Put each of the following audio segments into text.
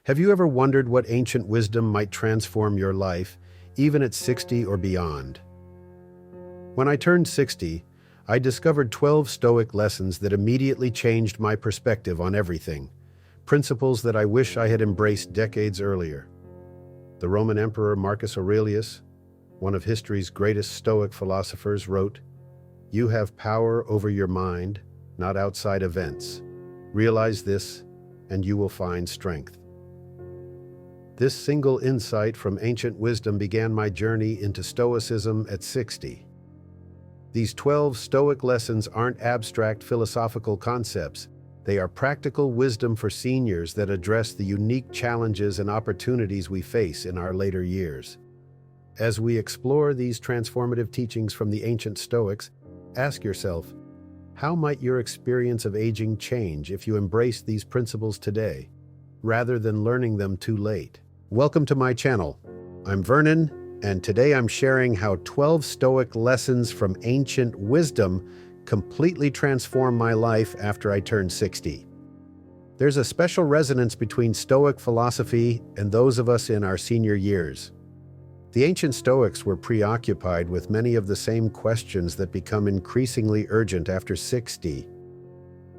Have you ever wondered what ancient wisdom might transform your life, even at 60 or beyond? When I turned 60, I discovered 12 Stoic lessons that immediately changed my perspective on everything, principles that I wish I had embraced decades earlier. The Roman Emperor Marcus Aurelius, one of history's greatest Stoic philosophers, wrote, "You have power over your mind, not outside events. Realize this, and you will find strength." This single insight from ancient wisdom began my journey into Stoicism at 60. These 12 Stoic lessons aren't abstract philosophical concepts. They are practical wisdom for seniors that address the unique challenges and opportunities we face in our later years. As we explore these transformative teachings from the ancient Stoics, ask yourself, how might your experience of aging change if you embrace these principles today, rather than learning them too late? Welcome to my channel. I'm Vernon, and today I'm sharing how 12 Stoic lessons from ancient wisdom completely transformed my life after I turned 60. There's a special resonance between Stoic philosophy and those of us in our senior years. The ancient Stoics were preoccupied with many of the same questions that become increasingly urgent after 60.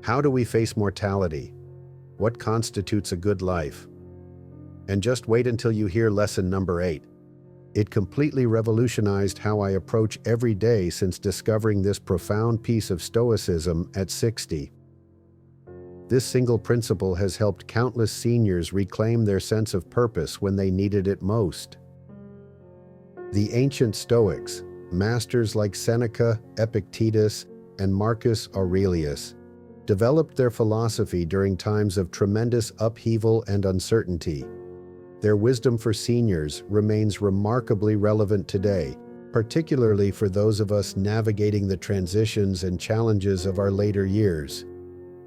How do we face mortality? What constitutes a good life? And just wait until you hear lesson number 8. It completely revolutionized how I approach every day since discovering this profound piece of Stoicism at 60. This single principle has helped countless seniors reclaim their sense of purpose when they needed it most. The ancient Stoics, masters like Seneca, Epictetus, and Marcus Aurelius, developed their philosophy during times of tremendous upheaval and uncertainty. Their wisdom for seniors remains remarkably relevant today, particularly for those of us navigating the transitions and challenges of our later years.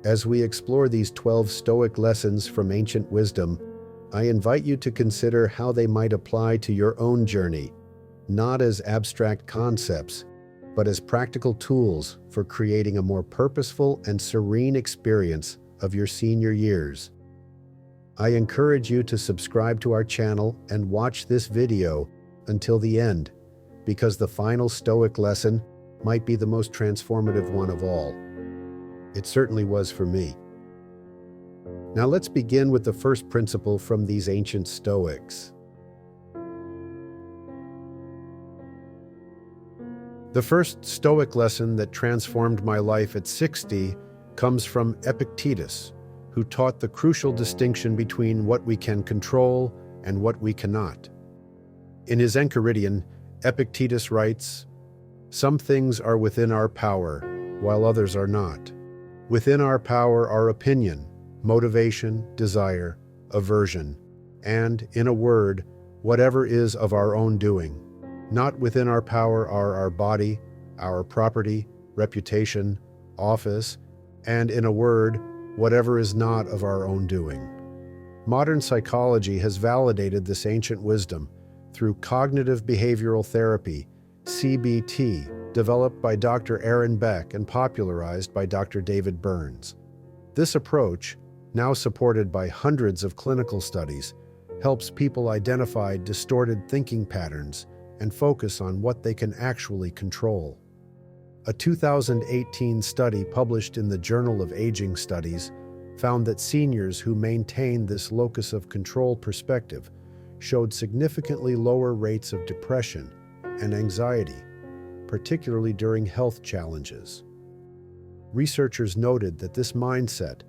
As we explore these 12 Stoic lessons from ancient wisdom, I invite you to consider how they might apply to your own journey, not as abstract concepts, but as practical tools for creating a more purposeful and serene experience of your senior years. I encourage you to subscribe to our channel and watch this video until the end, because the final Stoic lesson might be the most transformative one of all. It certainly was for me. Now let's begin with the first principle from these ancient Stoics. The first Stoic lesson that transformed my life at 60 comes from Epictetus, who taught the crucial distinction between what we can control and what we cannot. In his Enchiridion, Epictetus writes, "Some things are within our power, while others are not. Within our power are opinion, motivation, desire, aversion, and, in a word, whatever is of our own doing. Not within our power are our body, our property, reputation, office, and, in a word, whatever is not of our own doing." Modern psychology has validated this ancient wisdom through cognitive behavioral therapy, CBT, developed by Dr. Aaron Beck and popularized by Dr. David Burns. This approach, now supported by hundreds of clinical studies, helps people identify distorted thinking patterns and focus on what they can actually control. A 2018 study published in the Journal of Aging Studies found that seniors who maintained this locus of control perspective showed significantly lower rates of depression and anxiety, particularly during health challenges. Researchers noted that this mindset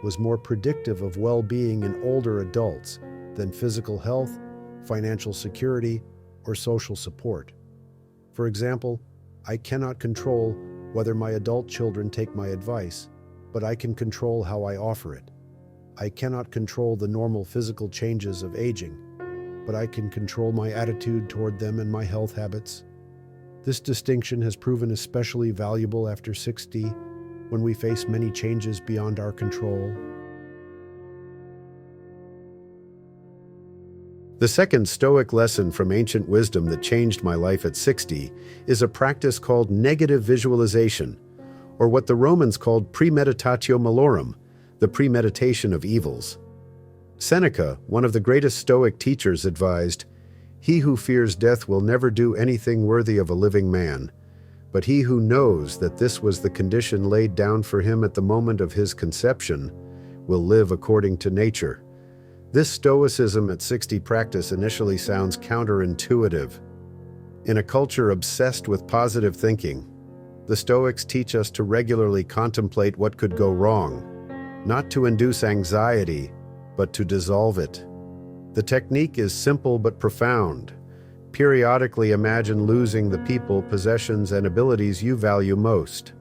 was more predictive of well-being in older adults than physical health, financial security, or social support. For example, I cannot control whether my adult children take my advice, but I can control how I offer it. I cannot control the normal physical changes of aging, but I can control my attitude toward them and my health habits. This distinction has proven especially valuable after 60, when we face many changes beyond our control. The second Stoic lesson from ancient wisdom that changed my life at 60 is a practice called negative visualization, or what the Romans called premeditatio malorum, the premeditation of evils. Seneca, one of the greatest Stoic teachers, advised, "He who fears death will never do anything worthy of a living man, but he who knows that this was the condition laid down for him at the moment of his conception will live according to nature." This Stoicism at 60 practice initially sounds counterintuitive. In a culture obsessed with positive thinking, the Stoics teach us to regularly contemplate what could go wrong, not to induce anxiety, but to dissolve it. The technique is simple but profound. Periodically imagine losing the people, possessions, and abilities you value most.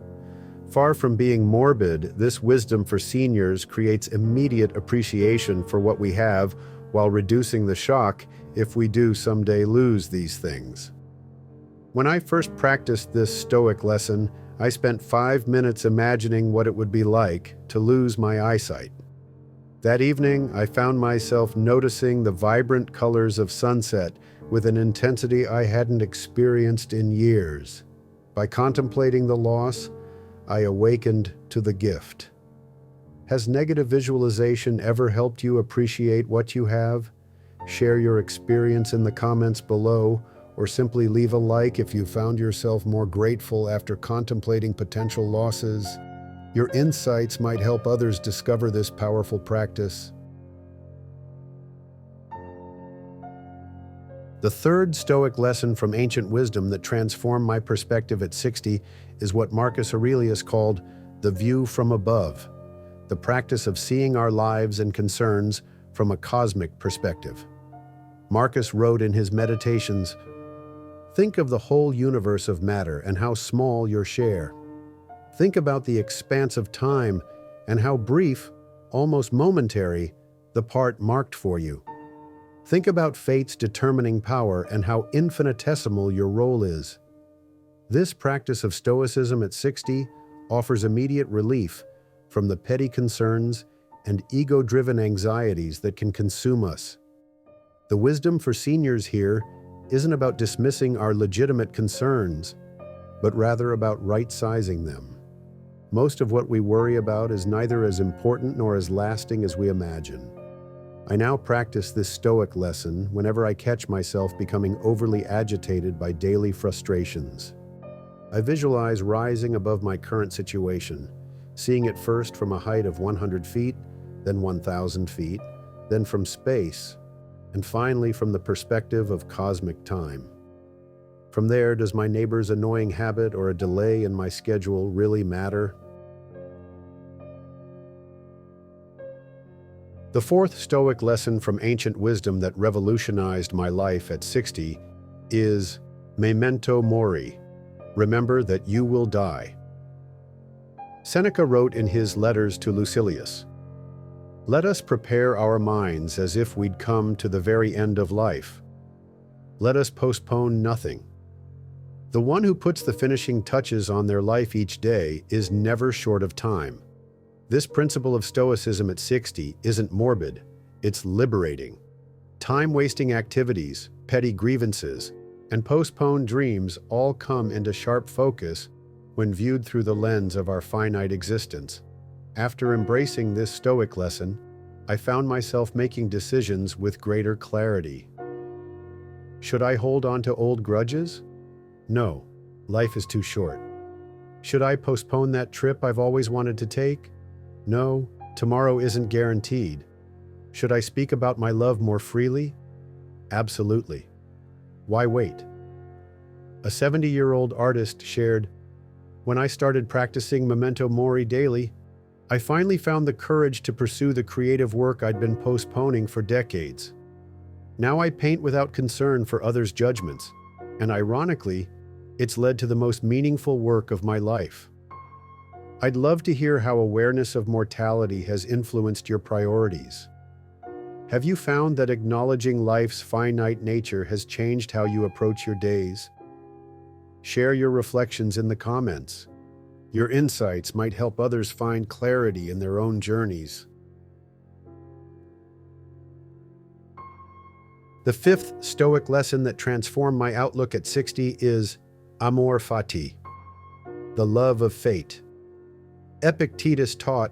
Far from being morbid, this wisdom for seniors creates immediate appreciation for what we have while reducing the shock if we do someday lose these things. When I first practiced this Stoic lesson, I spent 5 minutes imagining what it would be like to lose my eyesight. That evening, I found myself noticing the vibrant colors of sunset with an intensity I hadn't experienced in years. By contemplating the loss, I awakened to the gift. Has negative visualization ever helped you appreciate what you have? Share your experience in the comments below, or simply leave a like if you found yourself more grateful after contemplating potential losses. Your insights might help others discover this powerful practice. The third Stoic lesson from ancient wisdom that transformed my perspective at 60 is what Marcus Aurelius called the view from above, the practice of seeing our lives and concerns from a cosmic perspective. Marcus wrote in his Meditations, "Think of the whole universe of matter and how small your share. Think about the expanse of time and how brief, almost momentary, the part marked for you. Think about fate's determining power and how infinitesimal your role is." This practice of Stoicism at 60 offers immediate relief from the petty concerns and ego-driven anxieties that can consume us. The wisdom for seniors here isn't about dismissing our legitimate concerns, but rather about right-sizing them. Most of what we worry about is neither as important nor as lasting as we imagine. I now practice this Stoic lesson whenever I catch myself becoming overly agitated by daily frustrations. I visualize rising above my current situation, seeing it first from a height of 100 feet, then 1,000 feet, then from space, and finally from the perspective of cosmic time. From there, does my neighbor's annoying habit or a delay in my schedule really matter? The fourth Stoic lesson from ancient wisdom that revolutionized my life at 60 is Memento Mori. Remember that you will die. Seneca wrote in his letters to Lucilius, "Let us prepare our minds as if we'd come to the very end of life. Let us postpone nothing." The one who puts the finishing touches on their life each day is never short of time. This principle of Stoicism at 60 isn't morbid, it's liberating. Time-wasting activities, petty grievances, and postponed dreams all come into sharp focus when viewed through the lens of our finite existence. After embracing this Stoic lesson, I found myself making decisions with greater clarity. Should I hold on to old grudges? No, life is too short. Should I postpone that trip I've always wanted to take? No, tomorrow isn't guaranteed. Should I speak about my love more freely? Absolutely. Why wait? A 70-year-old artist shared, "When I started practicing Memento Mori daily, I finally found the courage to pursue the creative work I'd been postponing for decades. Now I paint without concern for others' judgments, and ironically, it's led to the most meaningful work of my life." I'd love to hear how awareness of mortality has influenced your priorities. Have you found that acknowledging life's finite nature has changed how you approach your days? Share your reflections in the comments. Your insights might help others find clarity in their own journeys. The fifth Stoic lesson that transformed my outlook at 60 is Amor, Fati, the love of fate. Epictetus taught,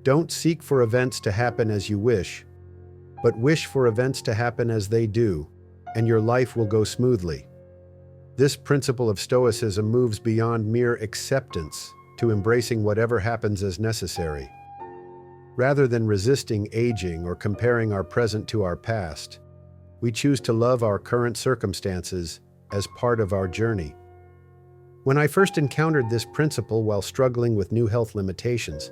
"Don't seek for events to happen as you wish, but wish for events to happen as they do, and your life will go smoothly. This principle of Stoicism moves beyond mere acceptance to embracing whatever happens as necessary. Rather than resisting aging or comparing our present to our past, we choose to love our current circumstances as part of our journey. When I first encountered this principle while struggling with new health limitations,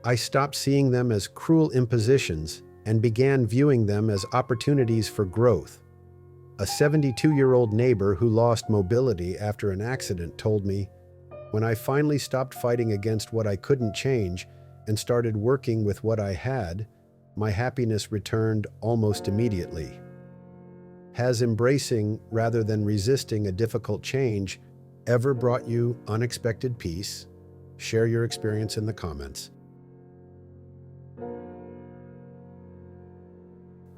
I stopped seeing them as cruel impositions and began viewing them as opportunities for growth. A 72-year-old neighbor who lost mobility after an accident told me, "When I finally stopped fighting against what I couldn't change and started working with what I had, my happiness returned almost immediately." Has embracing rather than resisting a difficult change ever brought you unexpected peace? Share your experience in the comments.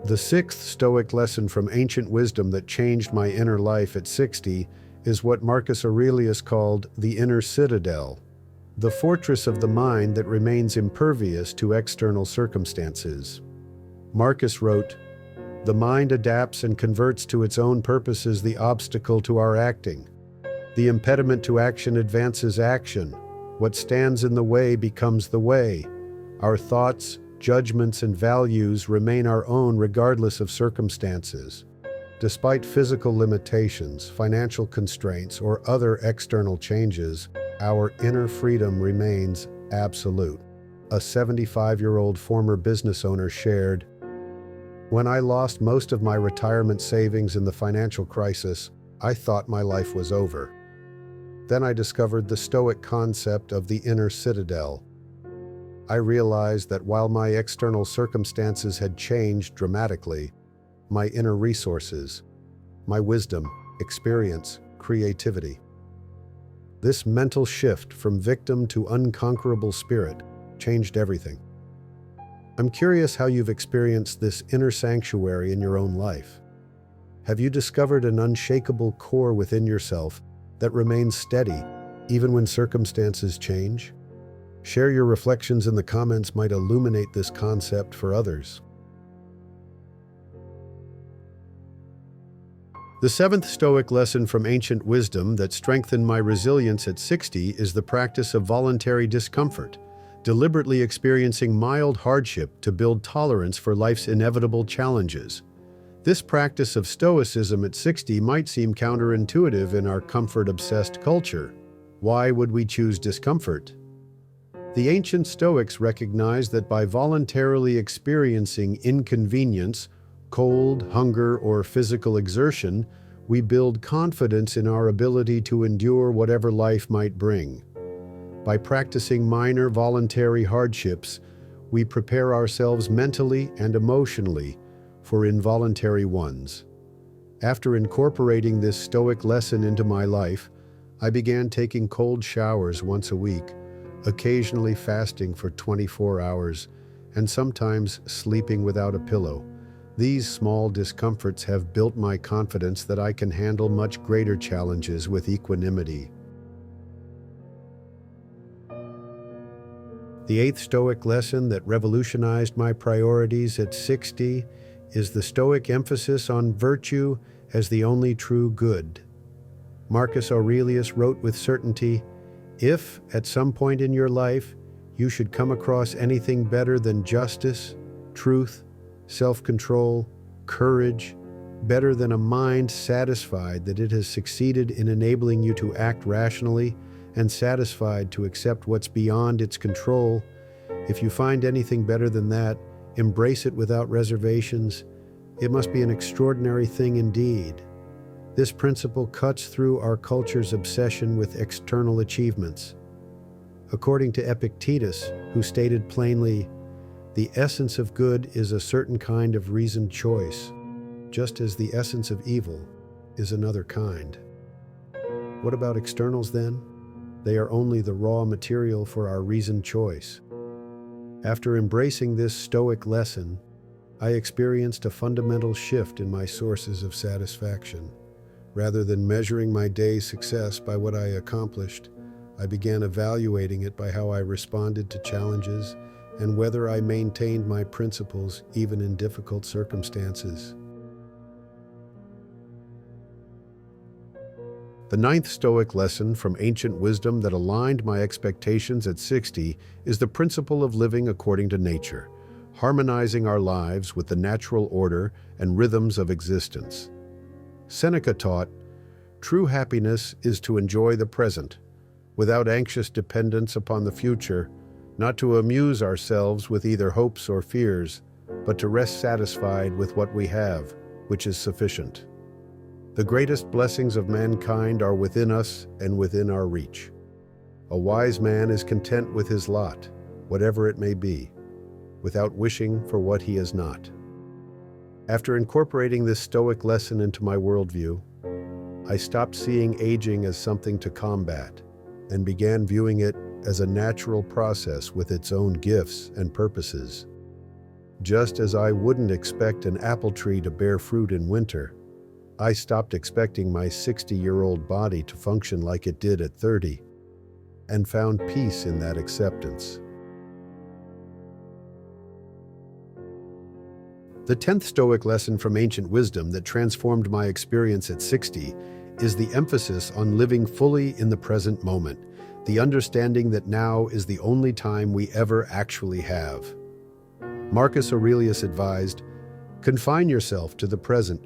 The sixth Stoic lesson from ancient wisdom that changed my inner life at 60 is what Marcus Aurelius called the inner citadel, the fortress of the mind that remains impervious to external circumstances. Marcus wrote, "The mind adapts and converts to its own purposes the obstacle to our acting. The impediment to action advances action. What stands in the way becomes the way. Our thoughts, judgments, and values remain our own regardless of circumstances. Despite physical limitations, financial constraints, or other external changes, our inner freedom remains absolute." A 75-year-old former business owner shared, "When I lost most of my retirement savings in the financial crisis, I thought my life was over. Then I discovered the Stoic concept of the inner citadel. I realized that while my external circumstances had changed dramatically, my inner resources, my wisdom, experience, creativity. This mental shift from victim to unconquerable spirit changed everything." I'm curious how you've experienced this inner sanctuary in your own life. Have you discovered an unshakable core within yourself that remains steady even when circumstances change? Share your reflections in the comments might illuminate this concept for others. The seventh Stoic lesson from ancient wisdom that strengthened my resilience at 60 is the practice of voluntary discomfort, deliberately experiencing mild hardship to build tolerance for life's inevitable challenges. This practice of Stoicism at 60 might seem counterintuitive in our comfort-obsessed culture. Why would we choose discomfort? The ancient Stoics recognized that by voluntarily experiencing inconvenience, cold, hunger, or physical exertion, we build confidence in our ability to endure whatever life might bring. By practicing minor voluntary hardships, we prepare ourselves mentally and emotionally for involuntary ones. After incorporating this Stoic lesson into my life, I began taking cold showers once a week, occasionally fasting for 24 hours, and sometimes sleeping without a pillow. These small discomforts have built my confidence that I can handle much greater challenges with equanimity. The eighth Stoic lesson that revolutionized my priorities at 60 is the Stoic emphasis on virtue as the only true good. Marcus Aurelius wrote with certainty, "If, at some point in your life, you should come across anything better than justice, truth, self-control, courage, better than a mind satisfied that it has succeeded in enabling you to act rationally and satisfied to accept what's beyond its control, if you find anything better than that, embrace it without reservations. It must be an extraordinary thing indeed." This principle cuts through our culture's obsession with external achievements. According to Epictetus, who stated plainly, "The essence of good is a certain kind of reasoned choice, just as the essence of evil is another kind." What about externals then? They are only the raw material for our reasoned choice. After embracing this Stoic lesson, I experienced a fundamental shift in my sources of satisfaction. Rather than measuring my day's success by what I accomplished, I began evaluating it by how I responded to challenges and whether I maintained my principles even in difficult circumstances. The ninth Stoic lesson from ancient wisdom that aligned my expectations at 60 is the principle of living according to nature, harmonizing our lives with the natural order and rhythms of existence. Seneca taught, "True happiness is to enjoy the present, without anxious dependence upon the future, not to amuse ourselves with either hopes or fears, but to rest satisfied with what we have, which is sufficient." The greatest blessings of mankind are within us and within our reach. A wise man is content with his lot, whatever it may be, without wishing for what he is not. After incorporating this Stoic lesson into my worldview, I stopped seeing aging as something to combat and began viewing it as a natural process with its own gifts and purposes. Just as I wouldn't expect an apple tree to bear fruit in winter, I stopped expecting my 60-year-old body to function like it did at 30, and found peace in that acceptance. The 10th Stoic lesson from ancient wisdom that transformed my experience at 60 is the emphasis on living fully in the present moment, the understanding that now is the only time we ever actually have. Marcus Aurelius advised, "Confine yourself to the present.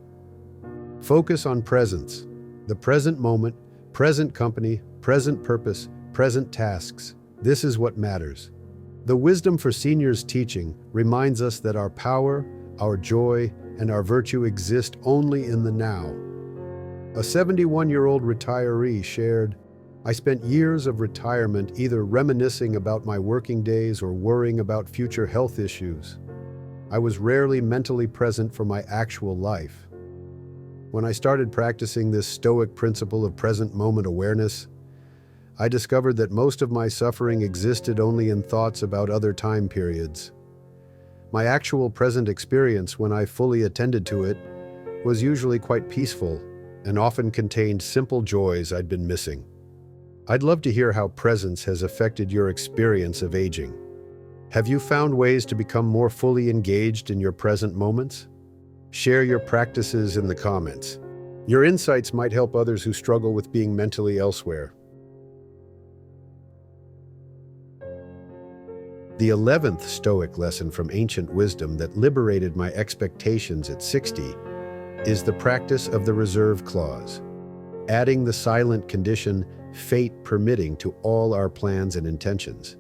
Focus on presence, the present moment, present company, present purpose, present tasks. This is what matters." The Wisdom for Seniors teaching reminds us that our power, our joy, and our virtue exist only in the now. A 71-year-old retiree shared, "I spent years of retirement either reminiscing about my working days or worrying about future health issues. I was rarely mentally present for my actual life. When I started practicing this Stoic principle of present moment awareness, I discovered that most of my suffering existed only in thoughts about other time periods. My actual present experience, when I fully attended to it, was usually quite peaceful and often contained simple joys I'd been missing." I'd love to hear how presence has affected your experience of aging. Have you found ways to become more fully engaged in your present moments? Share your practices in the comments. Your insights might help others who struggle with being mentally elsewhere. The 11th Stoic lesson from ancient wisdom that liberated my expectations at 60 is the practice of the reserve clause, adding the silent condition, fate permitting, to all our plans and intentions.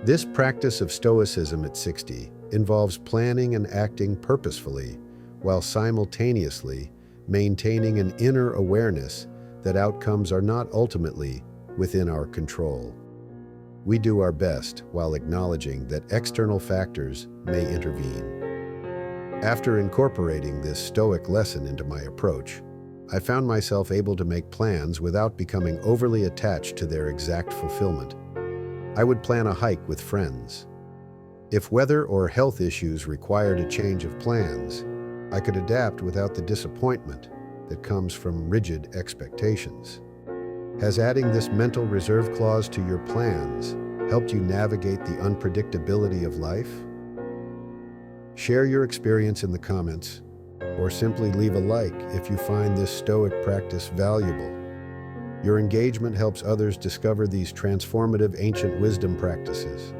This practice of Stoicism at 60 involves planning and acting purposefully, while simultaneously maintaining an inner awareness that outcomes are not ultimately within our control. We do our best while acknowledging that external factors may intervene. After incorporating this Stoic lesson into my approach, I found myself able to make plans without becoming overly attached to their exact fulfillment. I would plan a hike with friends. If weather or health issues required a change of plans, I could adapt without the disappointment that comes from rigid expectations. Has adding this mental reserve clause to your plans helped you navigate the unpredictability of life? Share your experience in the comments, or simply leave a like if you find this Stoic practice valuable. Your engagement helps others discover these transformative ancient wisdom practices.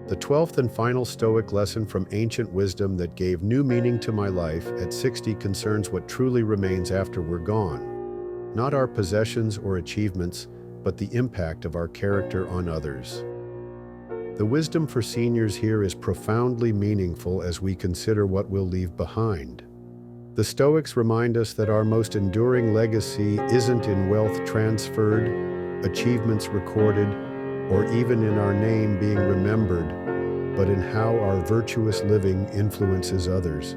The 12th and final Stoic lesson from ancient wisdom that gave new meaning to my life at 60 concerns what truly remains after we're gone. Not our possessions or achievements, but the impact of our character on others. The wisdom for seniors here is profoundly meaningful as we consider what we'll leave behind. The Stoics remind us that our most enduring legacy isn't in wealth transferred, achievements recorded, or even in our name being remembered, but in how our virtuous living influences others.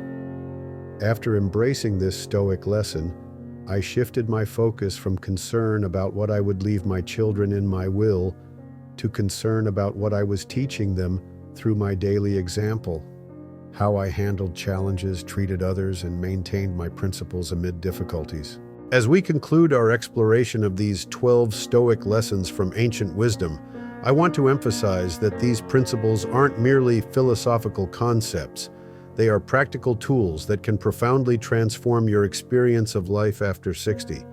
After embracing this Stoic lesson, I shifted my focus from concern about what I would leave my children in my will to concern about what I was teaching them through my daily example, how I handled challenges, treated others, and maintained my principles amid difficulties. As we conclude our exploration of these 12 Stoic lessons from ancient wisdom, I want to emphasize that these principles aren't merely philosophical concepts. They are practical tools that can profoundly transform your experience of life after 60.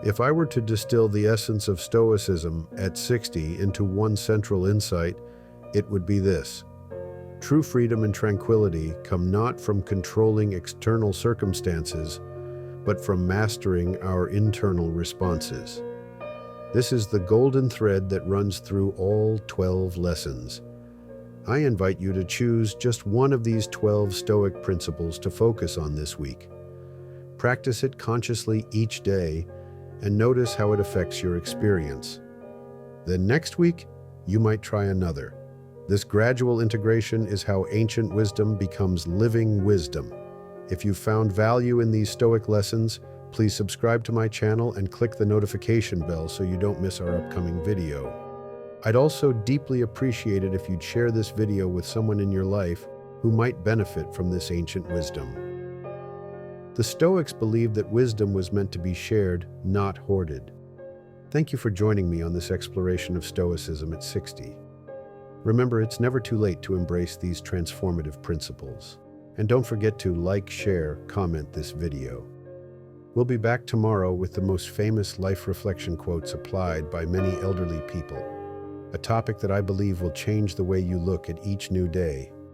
If I were to distill the essence of Stoicism at 60 into one central insight, it would be this. True freedom and tranquility come not from controlling external circumstances, but from mastering our internal responses. This is the golden thread that runs through all 12 lessons. I invite you to choose just one of these 12 Stoic principles to focus on this week. Practice it consciously each day and notice how it affects your experience. Then next week, you might try another. This gradual integration is how ancient wisdom becomes living wisdom. If you found value in these Stoic lessons, please subscribe to my channel and click the notification bell so you don't miss our upcoming video. I'd also deeply appreciate it if you'd share this video with someone in your life who might benefit from this ancient wisdom. The Stoics believed that wisdom was meant to be shared, not hoarded. Thank you for joining me on this exploration of Stoicism at 60. Remember, it's never too late to embrace these transformative principles. And don't forget to like, share, comment this video. We'll be back tomorrow with the most famous life reflection quotes applied by many elderly people, a topic that I believe will change the way you look at each new day.